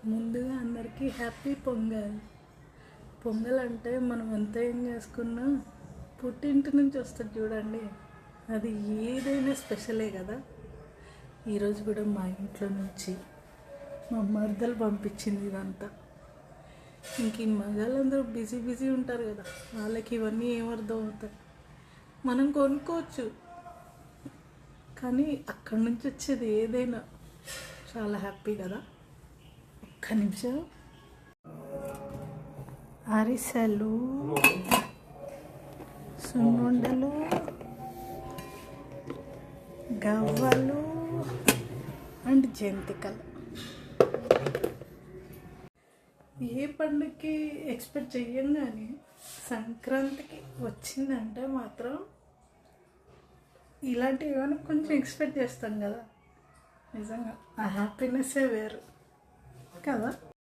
ముందుగా అందరికీ హ్యాపీ పొంగల్. పొంగల్ అంటే మనం ఎంత ఏం చేసుకున్నా పుట్టింటి నుంచి వస్తుంది చూడండి, అది ఏదైనా స్పెషలే కదా. ఈరోజు కూడా మా ఇంట్లో నుంచి మా మరదలు పంపించింది ఇదంతా. ఇంక ఈ మగాళ్ళందరూ బిజీ ఉంటారు కదా, వాళ్ళకి ఇవన్నీ ఏమర్థం అవుతాయి. మనం కొనుక్కోవచ్చు, కానీ అక్కడి నుంచి వచ్చేది ఏదైనా చాలా హ్యాపీ కదా. ఒక్క నిమిషం. అరిసెలు, సున్నుండలు, గవ్వలు అండ్ జంతికలు. ఏ పండుగకి ఎక్స్పెక్ట్ చెయ్యం, కానీ సంక్రాంతికి వచ్చిందంటే మాత్రం ఇలాంటివి ఏమైనా కొంచెం ఎక్స్పెక్ట్ చేస్తాం కదా. నిజంగా ఆ హ్యాపీనెస్సే వేరు కదా.